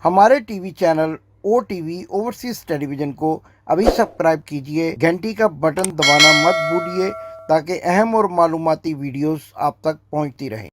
हमारे TV channel OTV overseas television को अभी सब्सक्राइब कीजिए, घंटी का बटन दबाना मत भूलिए ताकि अहम और मालूमाती वीडियोस आप तक पहुंचती रहें।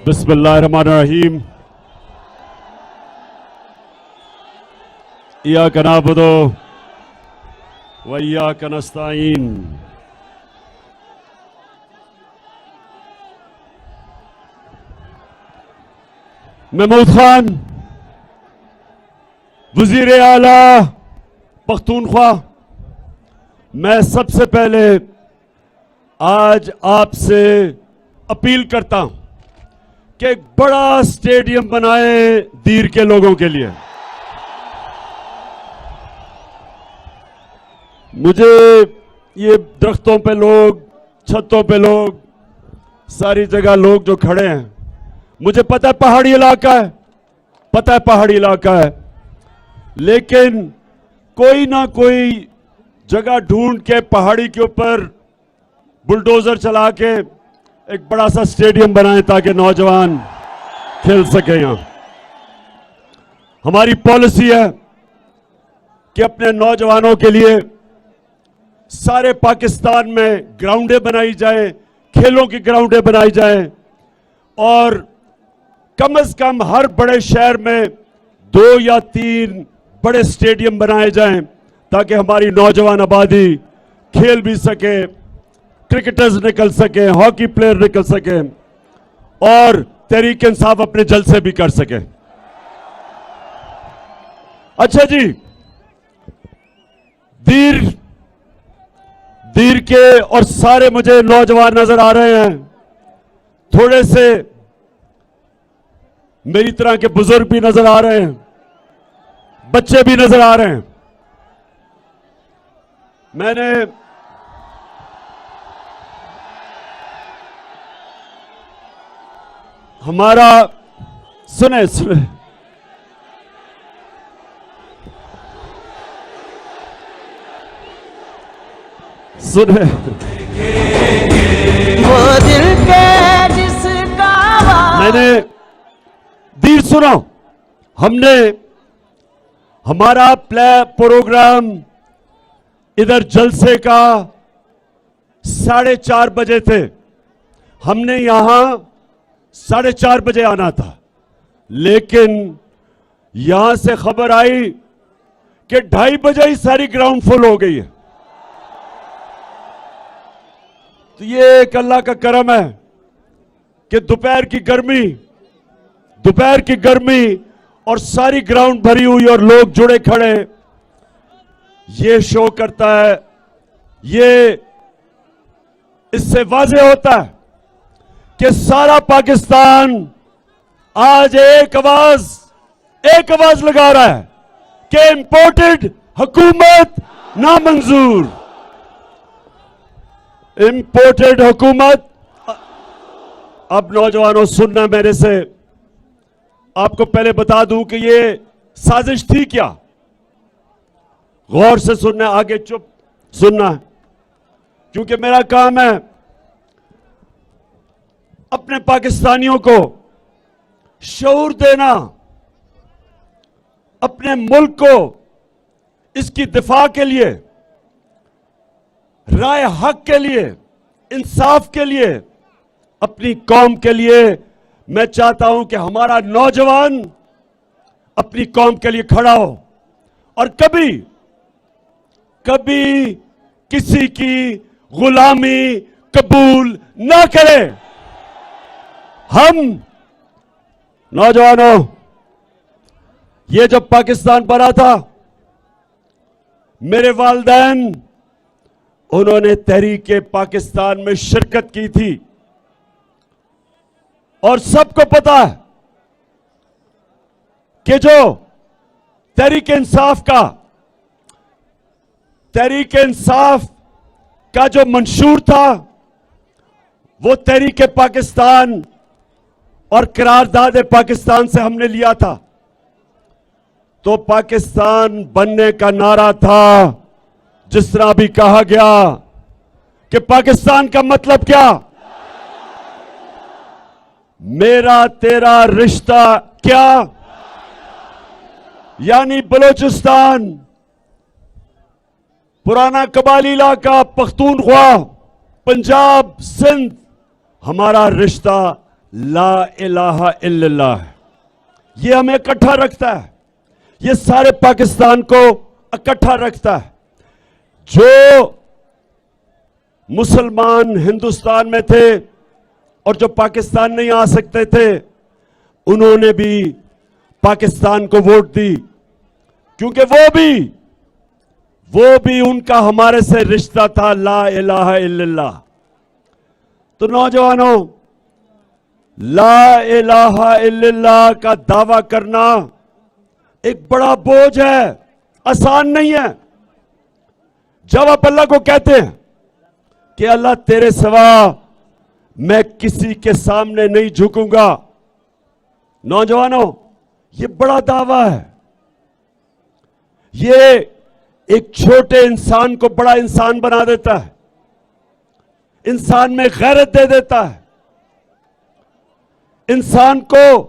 बिस्मिल्लाहिर्रहमानिर्रहीम। इय्याका नअबुदु व इय्याका नस्तईन। महमूद खान, वजीर आला पख्तूनख्वा, मैं सबसे पहले आज आपसे अपील करता हूं कि एक बड़ा स्टेडियम बनाए दीर के लोगों के लिए। मुझे ये दरख्तों पे लोग, छतों पे लोग, सारी जगह लोग जो खड़े हैं, मुझे पता है पहाड़ी इलाका है, पता है पहाड़ी इलाका है, लेकिन कोई ना कोई जगह ढूंढ के पहाड़ी के ऊपर बुलडोजर चला के एक बड़ा सा स्टेडियम बनाएं ताकि नौजवान खेल सके। यहां हमारी पॉलिसी है कि अपने नौजवानों के लिए सारे पाकिस्तान में ग्राउंडें बनाई जाए, खेलों की ग्राउंडें बनाई जाए और कम से कम हर बड़े शहर में 2 या 3 बड़े स्टेडियम बनाए जाएं ताकि हमारी नौजवान आबादी खेल भी सके, क्रिकेटर्स निकल सके, हॉकी प्लेयर निकल सके और तहरीक इंसाफ अपने जलसे भी कर सके। अच्छा जी, दीर के और सारे मुझे नौजवान नजर आ रहे हैं, थोड़े से मेरी तरह के बुजुर्ग भी नजर आ रहे हैं, बच्चे भी नजर आ रहे हैं। मैंने हमारा सुने सुने सुने वो दिल के जिसका मैंने दीर सुनो, हमने हमारा प्रोग्राम इधर जलसे का 4:30 बजे थे, हमने यहां 4:30 बजे आना था, लेकिन यहां से खबर आई कि 2:30 बजे ही सारी ग्राउंड फुल हो गई है। तो ये एक अल्लाह का करम है कि दोपहर की गर्मी और सारी ग्राउंड भरी हुई और लोग जुड़े खड़े, ये शो करता है, ये इससे वाज़ेह होता है कि सारा पाकिस्तान आज एक आवाज लगा रहा है कि इंपोर्टेड हुकूमत नामंजूर, इंपोर्टेड हुकूमत। अब नौजवानों सुनना मेरे से, आपको पहले बता दूं कि ये साजिश थी क्या, गौर से सुनना, आगे चुप सुनना है, क्योंकि मेरा काम है अपने पाकिस्तानियों को शऊर देना, अपने मुल्क को इसकी दिफा के लिए, राय हक के लिए, इंसाफ के लिए, अपनी कौम के लिए। मैं चाहता हूं कि हमारा नौजवान अपनी कौम के लिए खड़ा हो और कभी किसी की गुलामी कबूल ना करे। हम नौजवानों, ये जब पाकिस्तान बना था, मेरे वालिदैन उन्होंने तहरीक पाकिस्तान में शिरकत की थी और सबको पता है कि जो तहरीक इंसाफ का जो मंशूर था, वो तहरीक पाकिस्तान और करारदाद पाकिस्तान से हमने लिया था। तो पाकिस्तान बनने का नारा था। जिस तरह भी कहा गया कि पाकिस्तान का मतलब क्या, मेरा तेरा रिश्ता क्या, यानी बलूचिस्तान, पुराना कबाली इलाका, पख्तूनख्वा, पंजाब, सिंध, हमारा रिश्ता ला इलाहा इल्लल्लाह है। ये हमें इकट्ठा रखता है, ये सारे पाकिस्तान को इकट्ठा रखता है। जो मुसलमान हिंदुस्तान में थे और जो पाकिस्तान नहीं आ सकते थे, उन्होंने भी पाकिस्तान को वोट दी, क्योंकि वो भी उनका हमारे से रिश्ता था, ला इलाहा इल्लल्लाह। तो नौजवानों, ला इलाहा इल्लल्लाह का दावा करना एक बड़ा बोझ है, आसान नहीं है। जब आप अल्लाह को कहते हैं कि अल्लाह तेरे सिवा मैं किसी के सामने नहीं झुकूंगा, नौजवानों, ये बड़ा दावा है। ये एक छोटे इंसान को बड़ा इंसान बना देता है, इंसान में गैरत दे देता है, इंसान को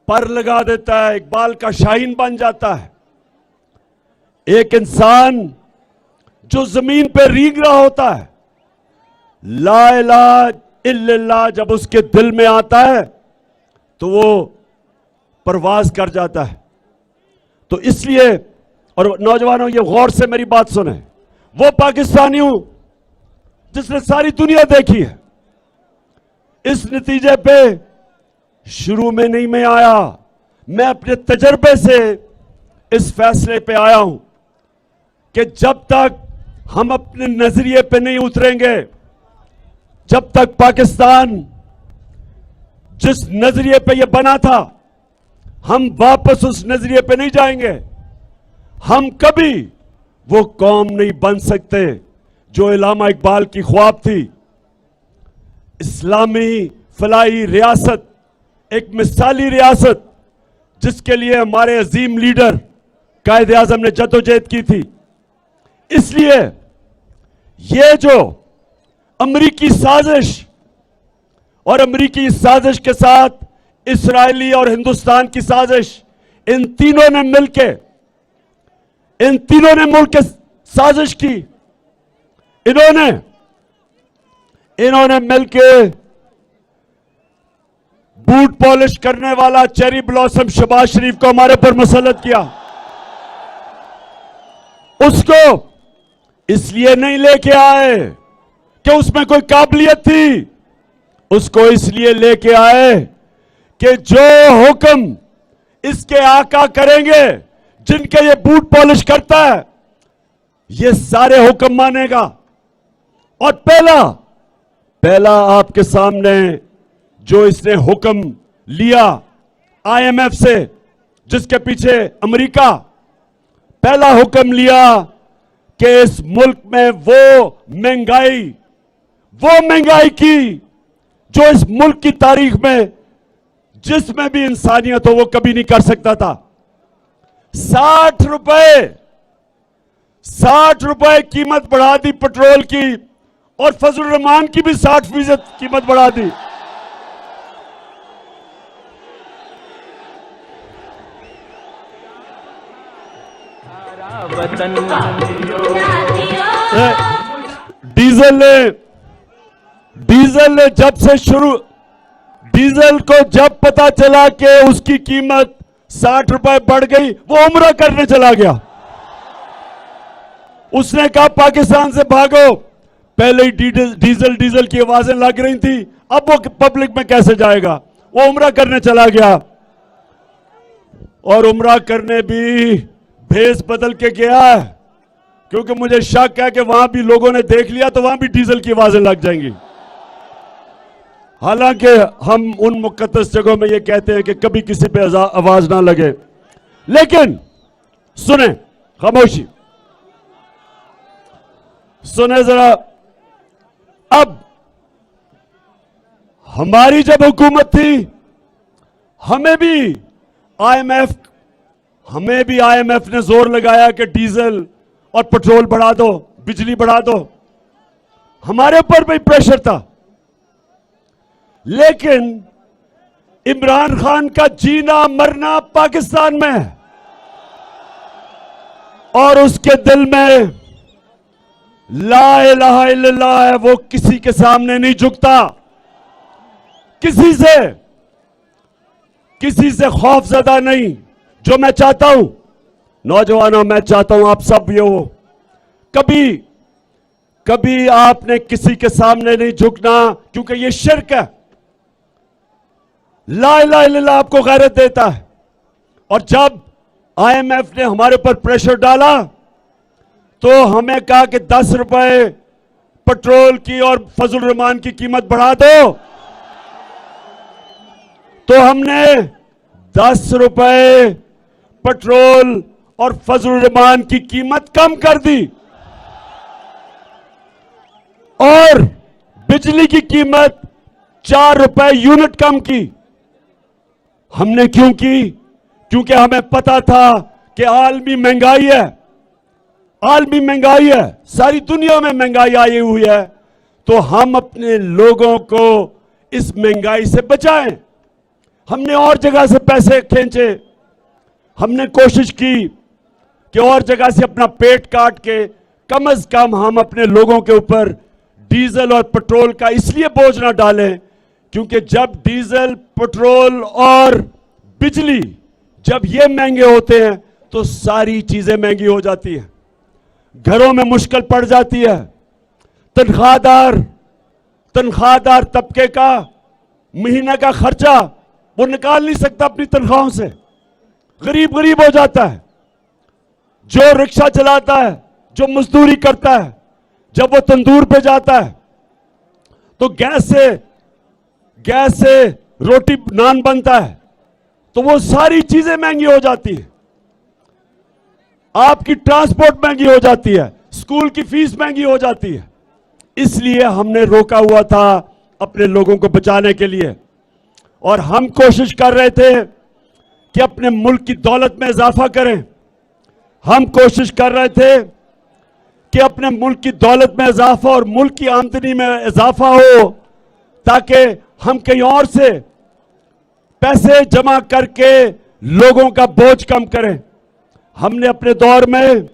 पर लगा देता है, इकबाल का शाहीन बन जाता है। एक इंसान जो जमीन पे रींग रहा होता है, ला इलाहा इल्लल्लाह जब उसके दिल में आता है तो वो परवाज कर जाता है। तो इसलिए, और नौजवानों ये गौर से मेरी बात सुने, वो पाकिस्तानी हूं जिसने सारी दुनिया देखी है। इस नतीजे पे शुरू में नहीं मैं आया, मैं अपने तजर्बे से इस फैसले पे आया हूं कि जब तक हम अपने नजरिए पे नहीं उतरेंगे, जब तक पाकिस्तान जिस नजरिए पे ये बना था, हम वापस उस नजरिए पे नहीं जाएंगे। हम कभी वो कौम नहीं बन सकते जो इल्लामा इकबाल की ख्वाब थी। इस्लामी फलाही रियासत, एक मिसाली रियासत जिसके लिए हमारे अजीम लीडर कायद आजम ने जद्दोजहद की थी। इसलिए ये जो अमरीकी साजिश और अमरीकी साजिश के साथ इस्राएली और हिंदुस्तान की साजिश, इन तीनों ने मिलकर साजिश की। इन्होंने मिलकर बूट पॉलिश करने वाला चेरी ब्लॉसम शहबाज शरीफ को हमारे पर मुसल्लत किया। उसको इसलिए नहीं लेके आए कि उसमें कोई काबिलियत थी, उसको इसलिए लेके आए कि जो हुक्म इसके आका करेंगे, जिनके ये बूट पॉलिश करता है, ये सारे हुक्म मानेगा। और पहला आपके सामने जो इसने हुक्म लिया आईएमएफ से, जिसके पीछे अमेरिका, पहला हुक्म लिया कि इस मुल्क में वो महंगाई की जो इस मुल्क की तारीख में जिसमें भी इंसानियत हो वो कभी नहीं कर सकता था। 60 रुपए कीमत बढ़ा दी पेट्रोल की, और फजलुर रहमान की भी 60% कीमत बढ़ा दी। डीजल को जब पता चला कि उसकी कीमत 60 रुपए बढ़ गई, वो उम्रा करने चला गया। उसने कहा पाकिस्तान से भागो। पहले ही डीजल की आवाजें लग रही थी, अब वो पब्लिक में कैसे जाएगा, वो उम्रा करने चला गया। और उम्रा करने भी भेस बदल के गया है, क्योंकि मुझे शक है कि वहां भी लोगों ने देख लिया तो वहां भी डीजल की आवाजें लग जाएंगी। हालांकि हम उन मुकद्दस जगहों में ये कहते हैं कि कभी किसी पे आवाज ना लगे, लेकिन सुने, खामोशी सुने जरा। अब हमारी जब हुकूमत थी, हमें भी आईएमएफ हमें भी आईएमएफ ने जोर लगाया कि डीजल और पेट्रोल बढ़ा दो, बिजली बढ़ा दो, हमारे ऊपर भी प्रेशर था। लेकिन इमरान खान का जीना मरना पाकिस्तान में है और उसके दिल में ला इलाहा इल्लल्लाह है। वो किसी के सामने नहीं झुकता, किसी से खौफजदा नहीं। जो मैं चाहता हूं, नौजवानों, मैं चाहता हूं आप सब ये हो, कभी आपने किसी के सामने नहीं झुकना, क्योंकि ये शिर्क है। ला इलाहा इल्लल्लाह आपको गैरत देता है। और जब आईएमएफ ने हमारे ऊपर प्रेशर डाला तो हमें कहा कि 10 रुपए पेट्रोल की और फजल रहमान की कीमत बढ़ा दो, तो हमने 10 रुपए पेट्रोल और फजल रहमान की कीमत कम कर दी और बिजली की कीमत 4 रुपए यूनिट कम की। हमने क्यों की? क्योंकि हमें पता था कि आलमी महंगाई है, आलमी महंगाई है, सारी दुनिया में महंगाई आई हुई है, तो हम अपने लोगों को इस महंगाई से बचाएं। हमने और जगह से पैसे खींचे, हमने कोशिश की कि और जगह से अपना पेट काट के कम से कम हम अपने लोगों के ऊपर डीजल और पेट्रोल का इसलिए बोझ ना डालें, क्योंकि जब डीजल, पेट्रोल और बिजली जब ये महंगे होते हैं तो सारी चीजें महंगी हो जाती हैं, घरों में मुश्किल पड़ जाती है। तनख्वाहदार तबके का महीने का खर्चा वो निकाल नहीं सकता अपनी तनख्वाहों से, गरीब हो जाता है। जो रिक्शा चलाता है, जो मजदूरी करता है, जब वो तंदूर पे जाता है तो गैस से रोटी नान बनता है, तो वो सारी चीजें महंगी हो जाती हैं। आपकी ट्रांसपोर्ट महंगी हो जाती है, स्कूल की फीस महंगी हो जाती है। इसलिए हमने रोका हुआ था अपने लोगों को बचाने के लिए, और हम कोशिश कर रहे थे कि अपने मुल्क की दौलत में इजाफा करें। हम कोशिश कर रहे थे कि अपने मुल्क की दौलत में इजाफा और मुल्क की आमदनी में इजाफा हो, ताकि हम कहीं और से पैसे जमा करके लोगों का बोझ कम करें। हमने अपने दौर में,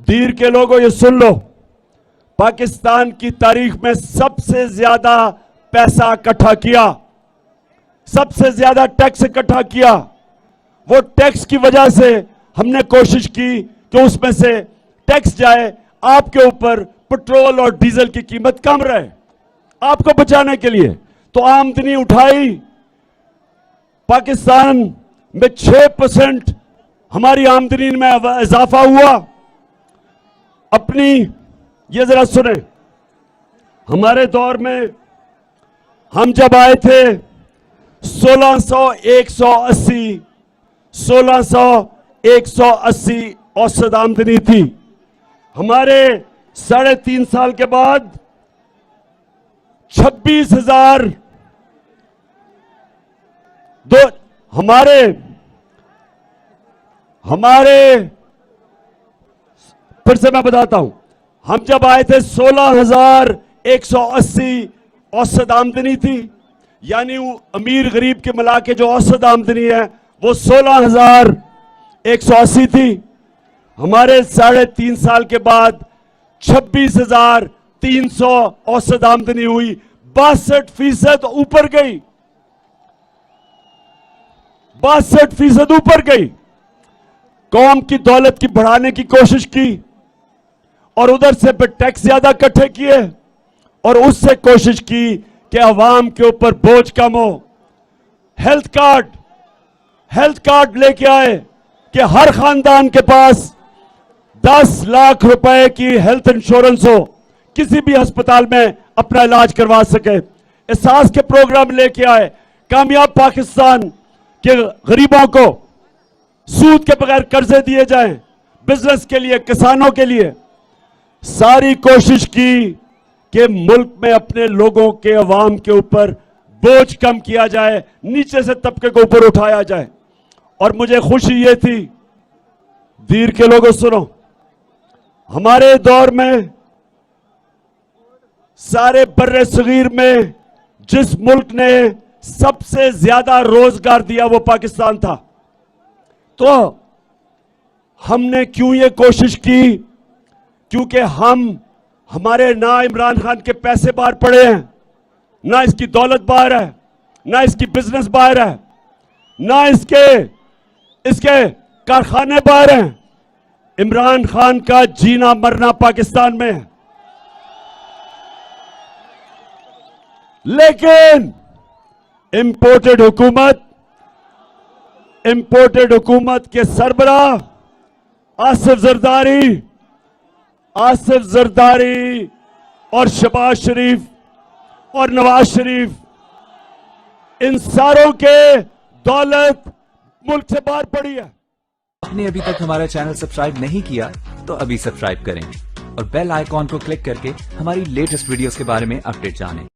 दीर के लोगों ये सुन लो, पाकिस्तान की तारीख में सबसे ज्यादा पैसा इकट्ठा किया, सबसे ज्यादा टैक्स इकट्ठा किया। वो टैक्स की वजह से हमने कोशिश की कि उसमें से टैक्स जाए आपके ऊपर, पेट्रोल और डीजल की कीमत कम रहे, आपको बचाने के लिए। तो आमदनी उठाई, पाकिस्तान में 6% हमारी आमदनी में इजाफा हुआ। अपनी ये जरा सुने, हमारे दौर में हम जब आए थे 1680 औसत आमदनी थी। हमारे 3.5 साल के बाद 26,000 फिर से मैं बताता हूं, हम जब आए थे 16,180 औसत आमदनी थी, यानी अमीर गरीब के मिला के जो औसत आमदनी है वो 16,180 थी। हमारे 3.5 साल के बाद 26,300 औसत आमदनी हुई, 62% ऊपर गई, 62% ऊपर गई। कौम की दौलत की बढ़ाने की कोशिश की और उधर से फिर टैक्स ज्यादा इकट्ठे किए और उससे कोशिश की कि अवाम के ऊपर बोझ कम हो। हेल्थ कार्ड लेके आए कि हर खानदान के पास 10 लाख रुपए की हेल्थ इंश्योरेंस हो, किसी भी अस्पताल में अपना इलाज करवा सके। एहसास के प्रोग्राम लेके आए, कामयाब पाकिस्तान के गरीबों को सूद के बगैर कर्जे दिए जाएं, बिजनेस के लिए, किसानों के लिए। सारी कोशिश की कि मुल्क में अपने लोगों के, अवाम के ऊपर बोझ कम किया जाए, नीचे से तबके को ऊपर उठाया जाए। और मुझे खुशी ये थी दीर के लोगों सुनो, हमारे दौर में सारे बर्रे सगीर में जिस मुल्क ने सबसे ज्यादा रोजगार दिया वो पाकिस्तान था। तो हमने क्यों ये कोशिश की? क्योंकि हमारे ना इमरान खान के पैसे बाहर पड़े हैं, ना इसकी दौलत बाहर है, ना इसकी बिजनेस बाहर है, ना इसके कारखाने बाहर हैं। इमरान खान का जीना मरना पाकिस्तान में है। लेकिन इंपोर्टेड हुकूमत के सरबराह आसिफ जरदारी और शहबाज शरीफ और नवाज शरीफ, इन सारों के दौलत मुल्क से बाहर पड़ी है। आपने अभी तक हमारा चैनल सब्सक्राइब नहीं किया तो अभी सब्सक्राइब करें और बेल आइकॉन को क्लिक करके हमारी लेटेस्ट वीडियोस के बारे में अपडेट जानें।